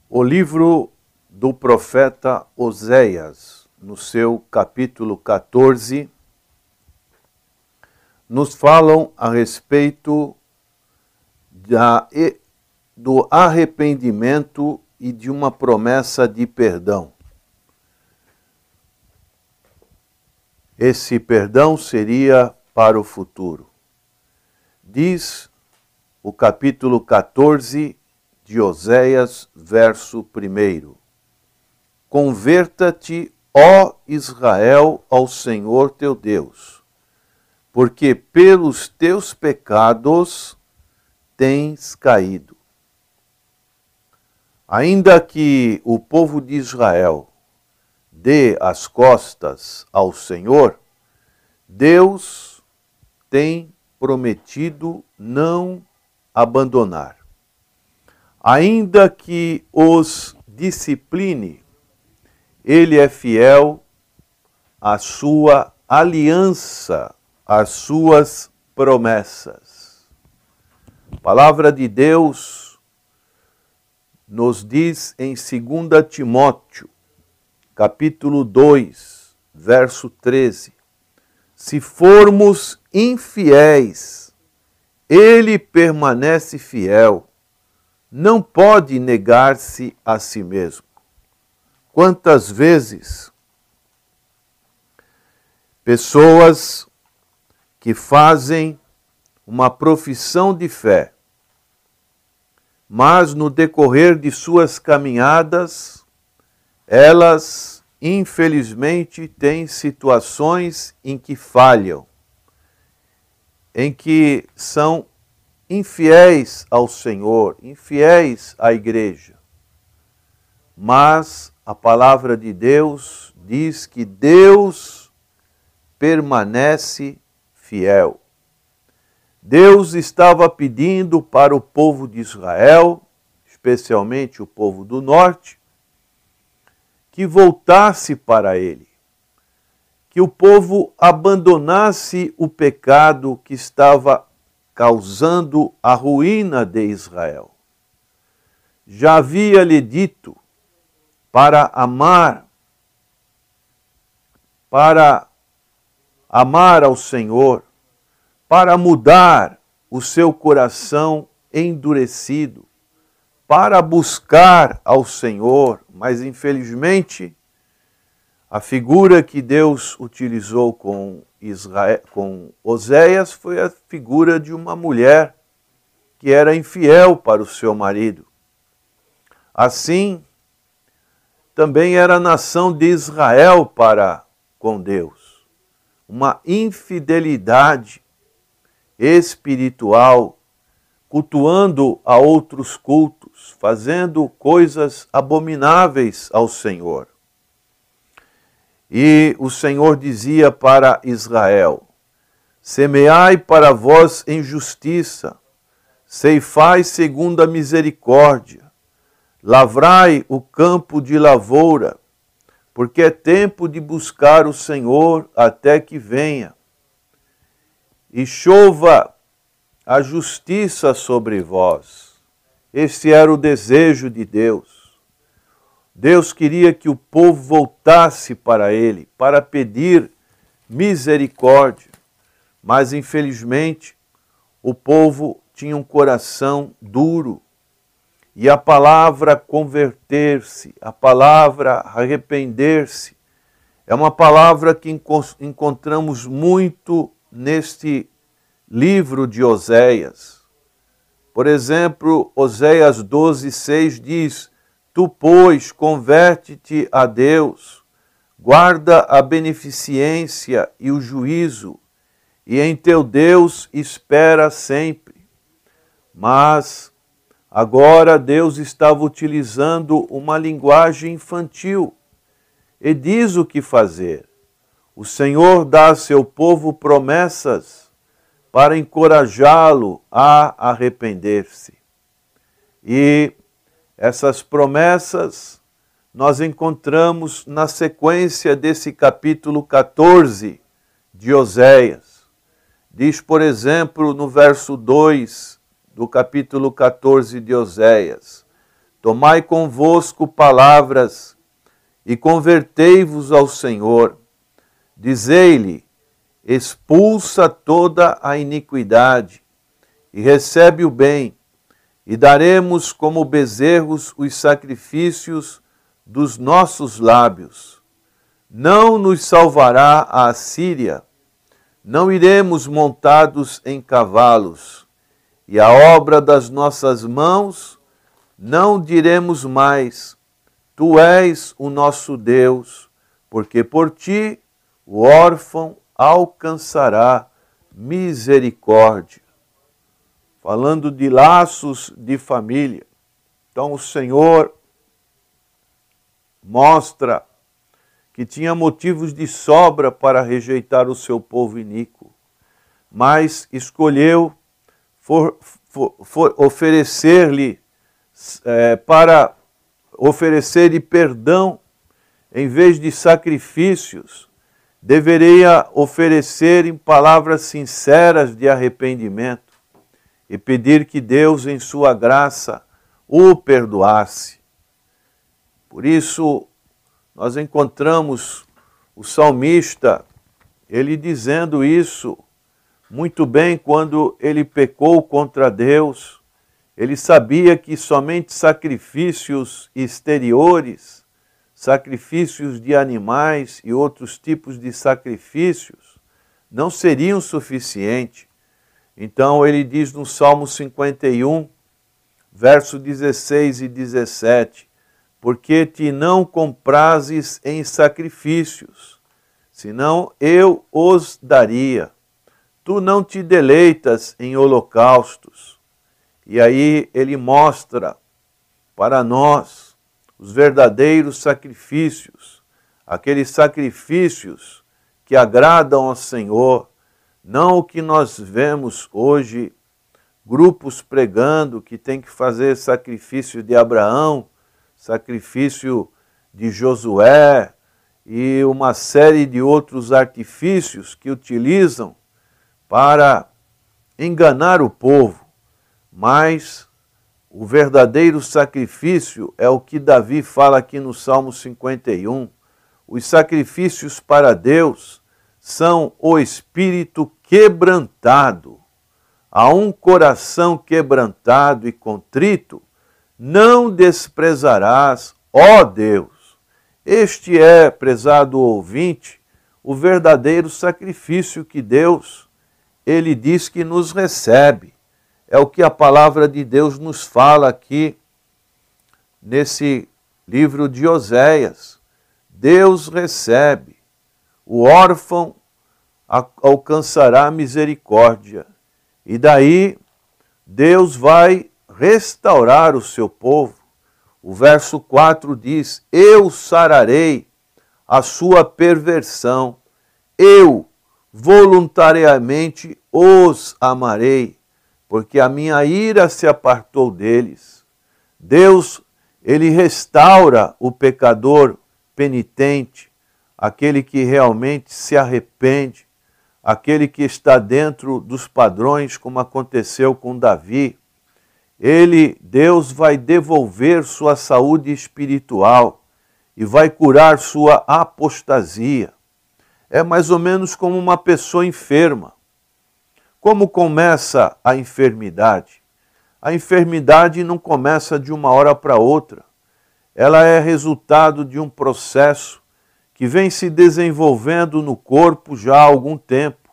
O livro do profeta Oséias, no seu capítulo 14, nos falam a respeito do arrependimento e de uma promessa de perdão. Esse perdão seria para o futuro. Diz o capítulo 14 de Oséias, verso 1. Converta-te, ó Israel, ao Senhor teu Deus, porque pelos teus pecados tens caído. Ainda que o povo de Israel dê as costas ao Senhor, Deus tem prometido não abandonar. Ainda que os discipline, Ele é fiel à sua aliança, às suas promessas. A palavra de Deus nos diz em 2 Timóteo, capítulo 2, verso 13, se formos infiéis, Ele permanece fiel, não pode negar-se a si mesmo. Quantas vezes pessoas que fazem uma profissão de fé, mas no decorrer de suas caminhadas, elas infelizmente têm situações em que falham, em que são infiéis ao Senhor, infiéis à igreja. Mas a palavra de Deus diz que Deus permanece fiel. Deus estava pedindo para o povo de Israel, especialmente o povo do norte, que voltasse para Ele, que o povo abandonasse o pecado que estava causando a ruína de Israel. Já havia lhe dito para amar ao Senhor, para mudar o seu coração endurecido, para buscar ao Senhor, mas infelizmente a figura que Deus utilizou com Oséias foi a figura de uma mulher que era infiel para o seu marido. Assim, também era a nação de Israel para com Deus. Uma infidelidade espiritual, cultuando a outros cultos, fazendo coisas abomináveis ao Senhor. E o Senhor dizia para Israel: semeai para vós em justiça, ceifai segundo a misericórdia, lavrai o campo de lavoura, porque é tempo de buscar o Senhor até que venha, e chova a justiça sobre vós. Esse era o desejo de Deus. Deus queria que o povo voltasse para Ele, para pedir misericórdia. Mas, infelizmente, o povo tinha um coração duro. E a palavra converter-se, a palavra arrepender-se, é uma palavra que encontramos muito neste livro de Oséias. Por exemplo, Oséias 12:6 diz: tu, pois, converte-te a Deus, guarda a beneficência e o juízo, e em teu Deus espera sempre. Mas agora Deus estava utilizando uma linguagem infantil e diz o que fazer. O Senhor dá a seu povo promessas para encorajá-lo a arrepender-se. E essas promessas nós encontramos na sequência desse capítulo 14 de Oséias. Diz, por exemplo, no verso 2 do capítulo 14 de Oséias: tomai convosco palavras e convertei-vos ao Senhor. Dizei-lhe, expulsa toda a iniquidade e recebe o bem, e daremos como bezerros os sacrifícios dos nossos lábios. Não nos salvará a Assíria, não iremos montados em cavalos, e a obra das nossas mãos não diremos mais, tu és o nosso Deus, porque por ti o órfão alcançará misericórdia. Falando de laços de família. Então o Senhor mostra que tinha motivos de sobra para rejeitar o seu povo iníquo, mas escolheu oferecer-lhe para oferecer-lhe perdão em vez de sacrifícios. Deveria oferecer em palavras sinceras de arrependimento e pedir que Deus, em sua graça, o perdoasse. Por isso, nós encontramos o salmista, ele dizendo isso muito bem quando ele pecou contra Deus. Ele sabia que somente sacrifícios exteriores, sacrifícios de animais e outros tipos de sacrifícios não seriam suficientes. Então ele diz no Salmo 51, verso 16 e 17, porque te não comprazes em sacrifícios, senão eu os daria. Tu não te deleitas em holocaustos. E aí ele mostra para nós os verdadeiros sacrifícios, aqueles sacrifícios que agradam ao Senhor, não o que nós vemos hoje, grupos pregando que tem que fazer sacrifício de Abraão, sacrifício de Josué e uma série de outros artifícios que utilizam para enganar o povo. Mas o verdadeiro sacrifício é o que Davi fala aqui no Salmo 51. Os sacrifícios para Deus são o espírito quebrantado. A um coração quebrantado e contrito, não desprezarás, ó Deus. Este é, prezado ouvinte, o verdadeiro sacrifício que Deus, ele diz que nos recebe. É o que a palavra de Deus nos fala aqui nesse livro de Oséias. Deus recebe, o órfão alcançará misericórdia. E daí Deus vai restaurar o seu povo. O verso 4 diz, eu sararei a sua perversão, eu voluntariamente os amarei, porque a minha ira se apartou deles. Deus, ele restaura o pecador penitente, aquele que realmente se arrepende, aquele que está dentro dos padrões, como aconteceu com Davi. Deus vai devolver sua saúde espiritual e vai curar sua apostasia. É mais ou menos como uma pessoa enferma. Como começa a enfermidade? A enfermidade não começa de uma hora para outra. Ela é resultado de um processo que vem se desenvolvendo no corpo já há algum tempo.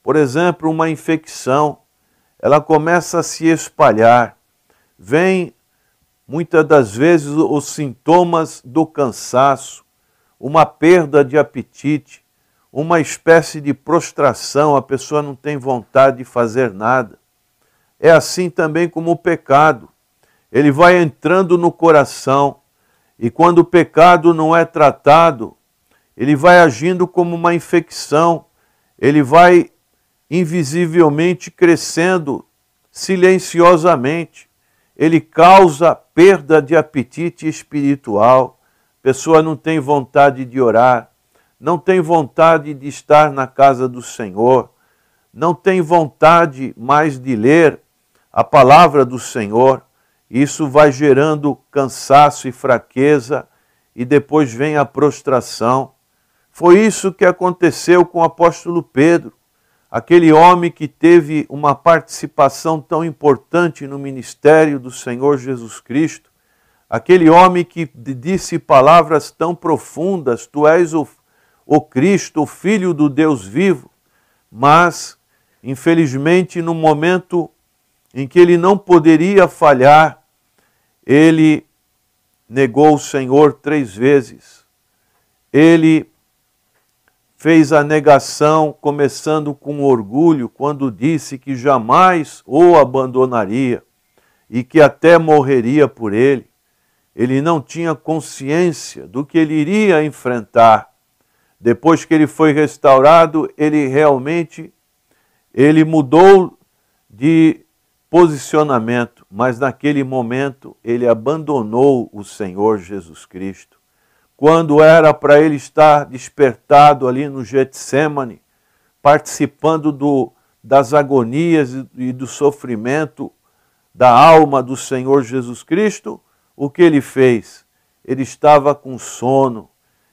Por exemplo, uma infecção, ela começa a se espalhar. Vem, muitas das vezes, os sintomas do cansaço, uma perda de apetite, uma espécie de prostração, a pessoa não tem vontade de fazer nada. É assim também como o pecado. Ele vai entrando no coração e quando o pecado não é tratado, ele vai agindo como uma infecção, ele vai invisivelmente crescendo silenciosamente. Ele causa perda de apetite espiritual, a pessoa não tem vontade de orar, não tem vontade de estar na casa do Senhor, não tem vontade mais de ler a palavra do Senhor. Isso vai gerando cansaço e fraqueza, e depois vem a prostração. Foi isso que aconteceu com o apóstolo Pedro, aquele homem que teve uma participação tão importante no ministério do Senhor Jesus Cristo, aquele homem que disse palavras tão profundas: tu és o Cristo, o Filho do Deus vivo, mas, infelizmente, no momento em que ele não poderia falhar, ele negou o Senhor 3 vezes. Ele fez a negação, começando com orgulho, quando disse que jamais o abandonaria e que até morreria por ele. Ele não tinha consciência do que ele iria enfrentar. Depois que ele foi restaurado, ele mudou de posicionamento, mas naquele momento ele abandonou o Senhor Jesus Cristo. Quando era para ele estar despertado ali no Getsêmani, participando das agonias e do sofrimento da alma do Senhor Jesus Cristo, o que ele fez? Ele estava com sono,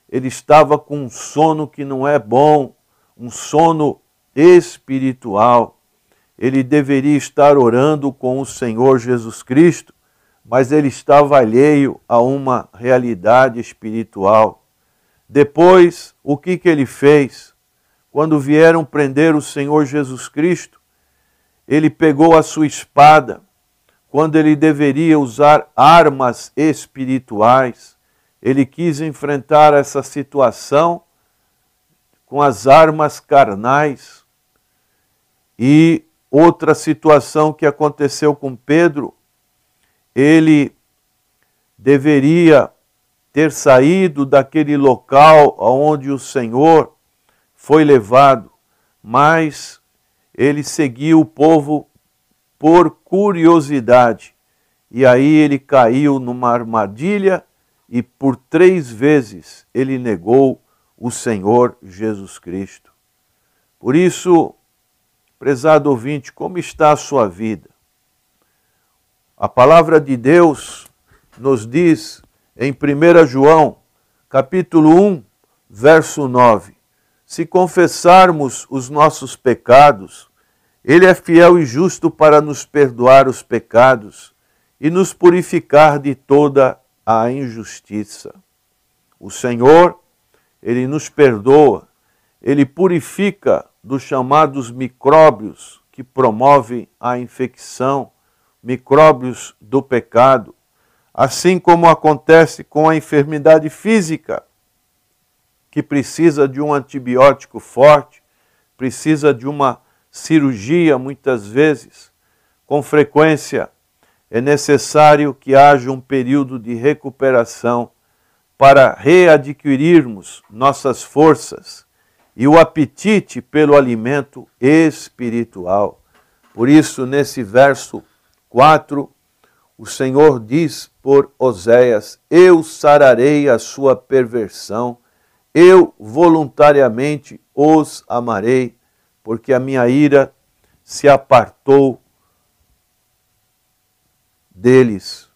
ele estava com um sono que não é bom, um sono espiritual. Ele deveria estar orando com o Senhor Jesus Cristo, mas ele estava alheio a uma realidade espiritual. Depois, o que ele fez? Quando vieram prender o Senhor Jesus Cristo, ele pegou a sua espada, quando ele deveria usar armas espirituais. Ele quis enfrentar essa situação com as armas carnais. E outra situação que aconteceu com Pedro, ele deveria ter saído daquele local onde o Senhor foi levado, mas ele seguiu o povo por curiosidade. E aí ele caiu numa armadilha e por 3 vezes ele negou o Senhor Jesus Cristo. Por isso, prezado ouvinte, como está a sua vida? A palavra de Deus nos diz em 1 João, capítulo 1, verso 9, se confessarmos os nossos pecados, Ele é fiel e justo para nos perdoar os pecados e nos purificar de toda a injustiça. O Senhor, Ele nos perdoa, Ele purifica dos chamados micróbios que promovem a infecção, micróbios do pecado, assim como acontece com a enfermidade física, que precisa de um antibiótico forte, precisa de uma cirurgia muitas vezes. Com frequência é necessário que haja um período de recuperação para readquirirmos nossas forças e o apetite pelo alimento espiritual. Por isso, nesse verso 4, o Senhor diz por Oséias: eu sararei a sua perversão, eu voluntariamente os amarei, porque a minha ira se apartou deles.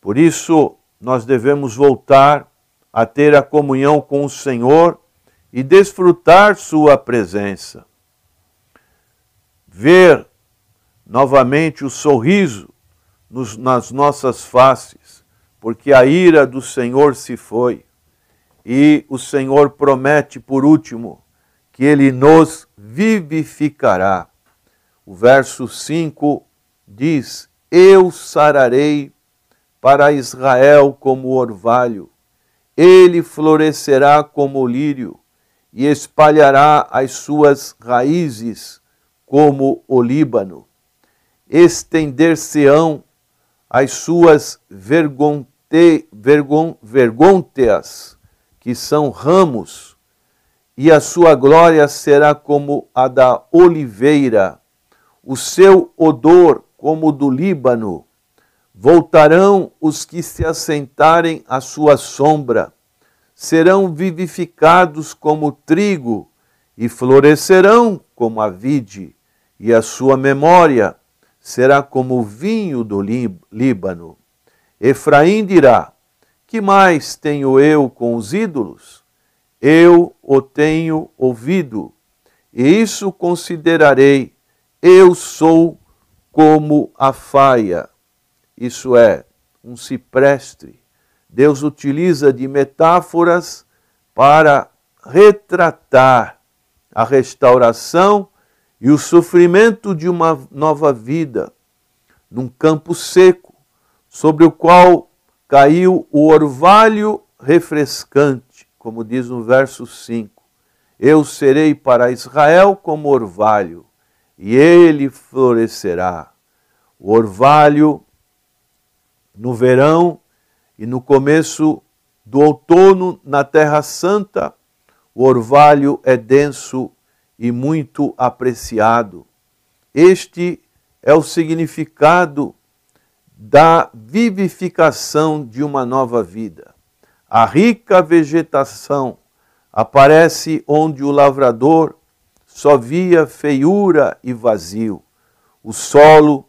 Por isso, nós devemos voltar a ter a comunhão com o Senhor e desfrutar sua presença. Ver novamente o sorriso nas nossas faces, porque a ira do Senhor se foi. E o Senhor promete, por último, que Ele nos vivificará. O verso 5 diz: eu sararei para Israel como orvalho, ele florescerá como o lírio e espalhará as suas raízes como o Líbano. Estender-se-ão as suas vergônteas, que são ramos, e a sua glória será como a da oliveira, o seu odor como o do Líbano. Voltarão os que se assentarem à sua sombra, serão vivificados como o trigo e florescerão como a vide, e a sua memória será como o vinho do Líbano. Efraim dirá: que mais tenho eu com os ídolos? Eu o tenho ouvido, e isso considerarei. Eu sou como a faia, isso é, um cipreste. Deus utiliza de metáforas para retratar a restauração e o sofrimento de uma nova vida, num campo seco, sobre o qual caiu o orvalho refrescante, como diz no verso 5. Eu serei para Israel como orvalho, e ele florescerá. O orvalho no verão e no começo do outono na Terra Santa, o orvalho é denso e muito apreciado. Este é o significado da vivificação de uma nova vida. A rica vegetação aparece onde o lavrador só via feiura e vazio. O solo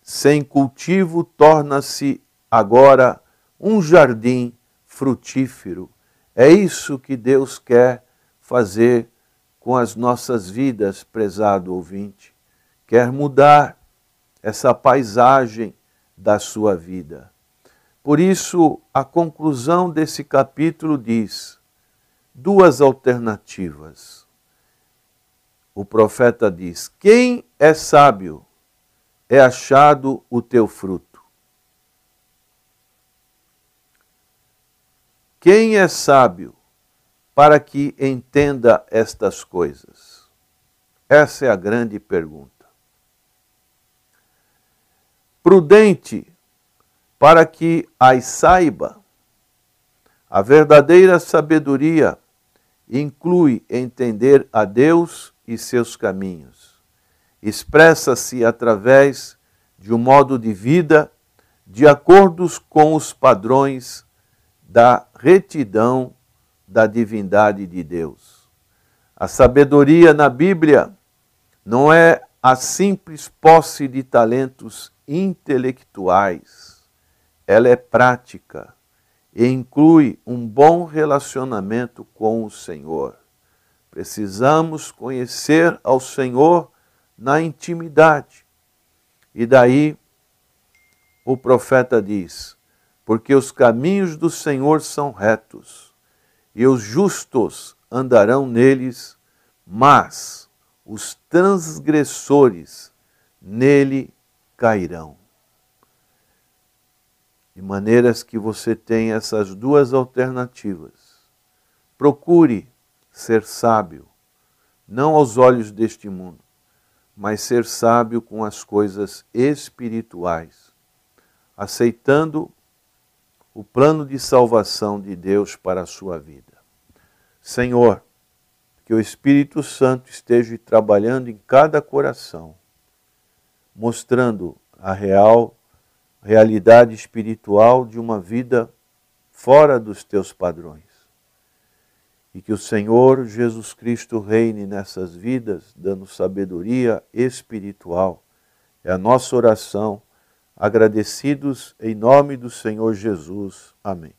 sem cultivo torna-se agora um jardim frutífero. É isso que Deus quer fazer com as nossas vidas, prezado ouvinte. Quer mudar essa paisagem da sua vida. Por isso, a conclusão desse capítulo diz: duas alternativas. O profeta diz: quem é sábio, é achado o teu fruto. Quem é sábio para que entenda estas coisas? Essa é a grande pergunta. Prudente para que as saiba. A verdadeira sabedoria inclui entender a Deus e seus caminhos. Expressa-se através de um modo de vida de acordo com os padrões da retidão da divindade de Deus. A sabedoria na Bíblia não é a simples posse de talentos intelectuais. Ela é prática e inclui um bom relacionamento com o Senhor. Precisamos conhecer ao Senhor na intimidade. E daí o profeta diz: porque os caminhos do Senhor são retos, e os justos andarão neles, mas os transgressores nele cairão. De maneiras que você tem essas duas alternativas. Procure ser sábio, não aos olhos deste mundo, mas ser sábio com as coisas espirituais, aceitando o plano de salvação de Deus para a sua vida. Senhor, que o Espírito Santo esteja trabalhando em cada coração, mostrando a realidade espiritual de uma vida fora dos teus padrões. E que o Senhor Jesus Cristo reine nessas vidas, dando sabedoria espiritual. É a nossa oração, agradecidos em nome do Senhor Jesus. Amém.